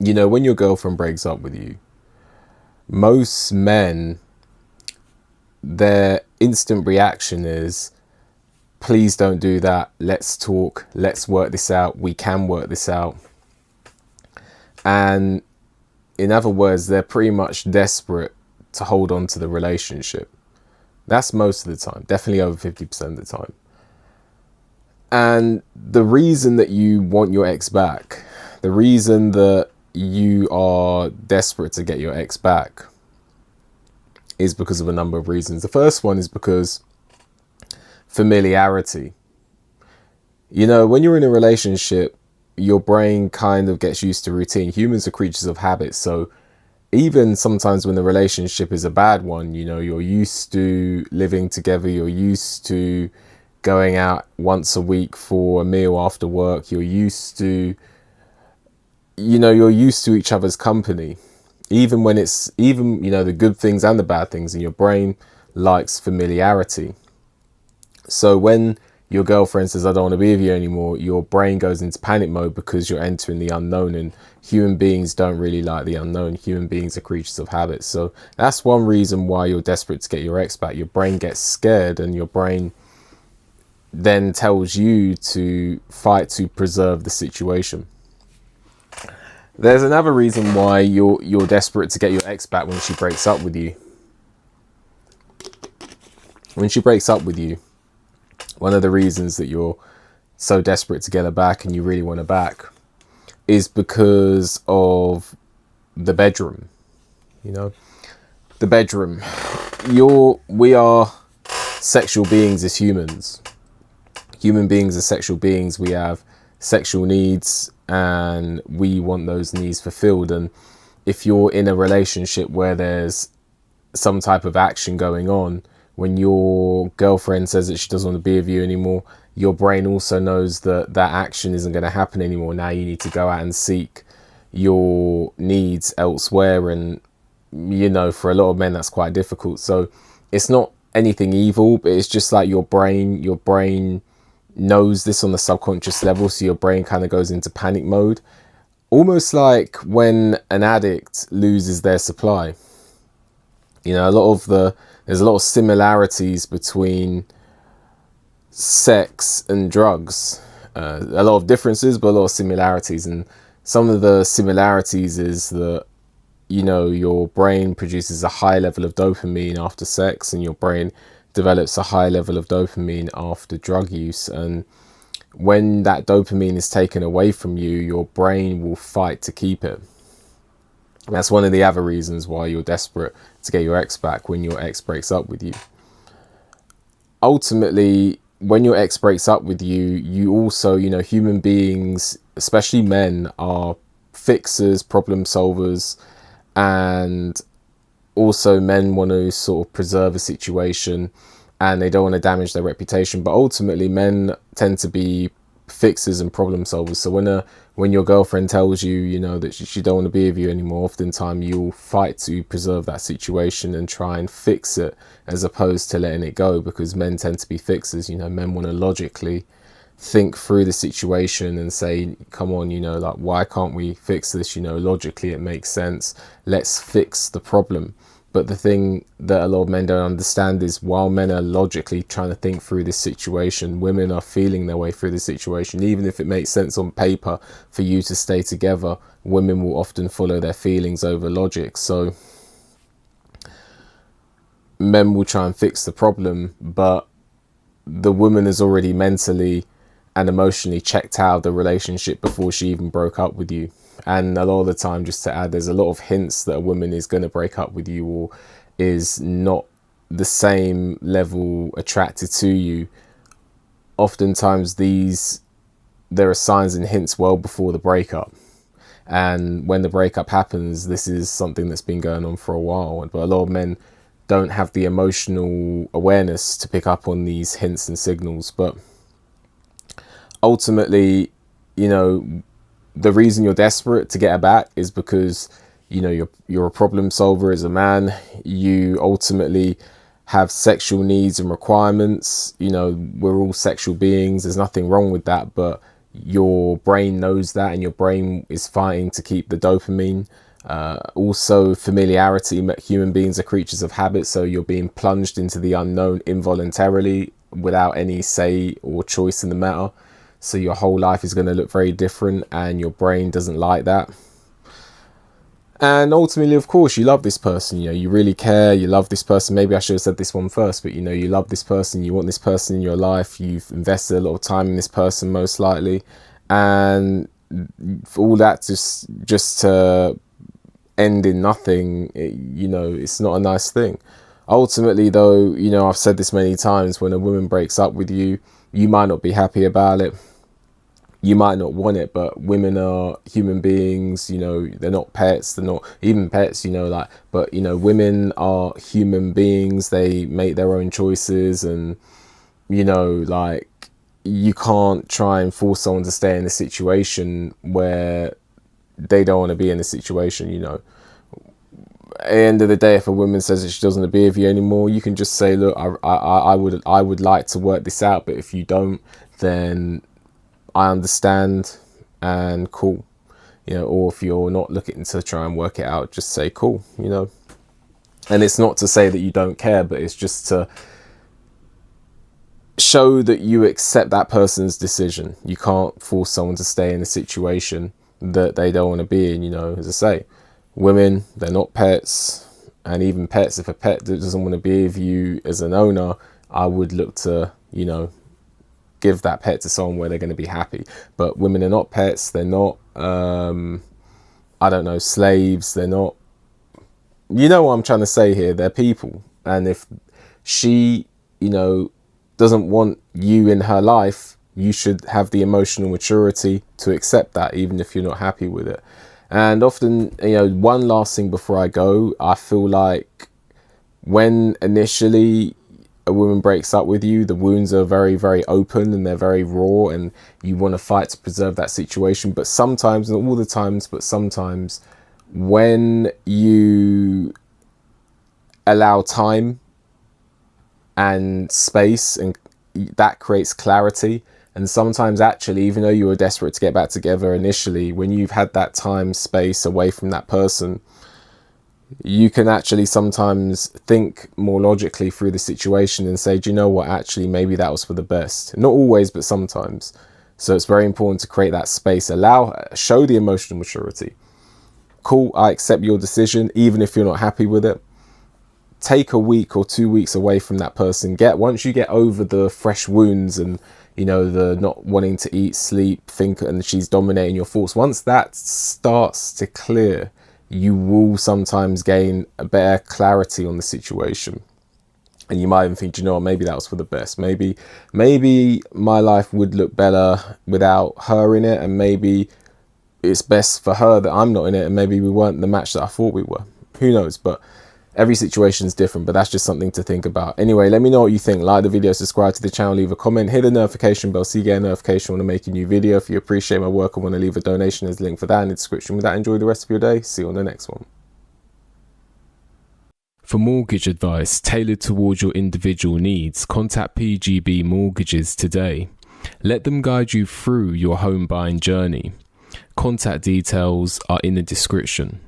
You know, when your girlfriend breaks up with you, most men, their instant reaction is, please don't do that. Let's talk. Let's work this out. We can work this out. And in other words, they're pretty much desperate to hold on to the relationship. That's most of the time, definitely over 50% of the time. And the reason that you want your ex back, the reason that you are desperate to get your ex back, is because of a number of reasons. The first one is because familiarity. You know, when you're in a relationship, your brain kind of gets used to routine. Humans are creatures of habit. So even sometimes when the relationship is a bad one, you know, you're used to living together, you're used to going out once a week for a meal after work, you're used to each other's company. Even when the good things and the bad things, and your brain likes familiarity. So when your girlfriend says, I don't want to be with you anymore, your brain goes into panic mode because you're entering the unknown, and human beings don't really like the unknown. Human beings are creatures of habit. So that's one reason why you're desperate to get your ex back. Your brain gets scared, and your brain then tells you to fight to preserve the situation. There's another reason why you're desperate to get your ex back when she breaks up with you. When she breaks up with you, one of the reasons that you're so desperate to get her back and you really want her back is because of the bedroom. You know, the bedroom. We are sexual beings as humans. Human beings are sexual beings. We have sexual needs and we want those needs fulfilled. And if you're in a relationship where there's some type of action going on, when your girlfriend says that she doesn't want to be with you anymore, your brain also knows that that action isn't going to happen anymore. Now you need to go out and seek your needs elsewhere. And, you know, for a lot of men, that's quite difficult. So it's not anything evil, but it's just like your brain knows this on the subconscious level. So your brain kind of goes into panic mode, almost like when an addict loses their supply. You know, there's a lot of similarities between sex and drugs. A lot of differences, but a lot of similarities. And some of the similarities is that, you know, your brain produces a high level of dopamine after sex, and your brain develops a high level of dopamine after drug use. And when that dopamine is taken away from you, your brain will fight to keep it. That's one of the other reasons why you're desperate to get your ex back when your ex breaks up with you. Ultimately, when your ex breaks up with you, you also, you know, human beings, especially men, are fixers, problem solvers, and also men want to sort of preserve a situation and they don't want to damage their reputation. But ultimately, men tend to be fixers and problem solvers. So when your girlfriend tells you, you know, that she don't want to be with you anymore, oftentimes you'll fight to preserve that situation and try and fix it as opposed to letting it go, because men tend to be fixers. You know, men want to logically think through the situation and say, come on, you know, like, why can't we fix this? You know, logically it makes sense. Let's fix the problem. But the thing that a lot of men don't understand is, while men are logically trying to think through this situation, women are feeling their way through the situation. Even if it makes sense on paper for you to stay together, women will often follow their feelings over logic. So men will try and fix the problem, but the woman is already mentally and emotionally checked out of the relationship before she even broke up with you. And a lot of the time, just to add, there's a lot of hints that a woman is going to break up with you or is not the same level attracted to you. Oftentimes there are signs and hints well before the breakup. And when the breakup happens, this is something that's been going on for a while. But a lot of men don't have the emotional awareness to pick up on these hints and signals. But ultimately, you know, the reason you're desperate to get her back is because, you know, you're a problem solver as a man. You ultimately have sexual needs and requirements. You know, we're all sexual beings. There's nothing wrong with that. But your brain knows that, and your brain is fighting to keep the dopamine. Also, familiarity. Human beings are creatures of habit, so you're being plunged into the unknown involuntarily without any say or choice in the matter. So your whole life is going to look very different, and your brain doesn't like that. And ultimately, of course, you love this person, you know, you really care, you love this person. Maybe I should have said this one first, but you know, you love this person, you want this person in your life, you've invested a lot of time in this person, most likely. And for all that just to end in nothing, you know, it's not a nice thing. Ultimately, though, you know, I've said this many times, when a woman breaks up with you, you might not be happy about it. You might not want it, but women are human beings, you know, they're not pets, they're not even pets, you know, like, but, you know, women are human beings, they make their own choices, and, you know, like, you can't try and force someone to stay in a situation where they don't want to be in a situation, you know. At the end of the day, if a woman says that she doesn't want to be with you anymore, you can just say, look, I would like to work this out, but if you don't, then I understand, and cool, you know. Or if you're not looking to try and work it out, just say cool, you know. And it's not to say that you don't care, but it's just to show that you accept that person's decision. You can't force someone to stay in a situation that they don't want to be in, you know. As I say, women, they're not pets, and even pets, if a pet doesn't want to be with you as an owner, I would look to, you know, give that pet to someone where they're going to be happy. But women are not pets, they're not I don't know, slaves, they're not, you know what I'm trying to say here, they're people. And if she, you know, doesn't want you in her life, you should have the emotional maturity to accept that, even if you're not happy with it. And often, you know, one last thing before I go, I feel like when initially a woman breaks up with you, the wounds are very, very open and they're very raw, and you want to fight to preserve that situation. But sometimes, not all the times, but sometimes, when you allow time and space, and that creates clarity. And sometimes, actually, even though you were desperate to get back together initially, when you've had that time, space away from that person, you can actually sometimes think more logically through the situation and say, do you know what, actually, maybe that was for the best. Not always, but sometimes. So it's very important to create that space, show the emotional maturity. Cool, I accept your decision, even if you're not happy with it. Take a week or 2 weeks away from that person. Once you get over the fresh wounds and, you know, the not wanting to eat, sleep, think, and she's dominating your thoughts, once that starts to clear, you will sometimes gain a better clarity on the situation. And you might even think, you know what, maybe that was for the best. Maybe my life would look better without her in it, and maybe it's best for her that I'm not in it, and maybe we weren't the match that I thought we were. Who knows? But every situation is different, but that's just something to think about. Anyway, let me know what you think. Like the video, subscribe to the channel, leave a comment, hit the notification bell so you get a notification when I make a new video. If you appreciate my work and want to leave a donation, there's a link for that in the description. With that, enjoy the rest of your day. See you on the next one. For mortgage advice tailored towards your individual needs, contact PGB Mortgages today. Let them guide you through your home buying journey. Contact details are in the description.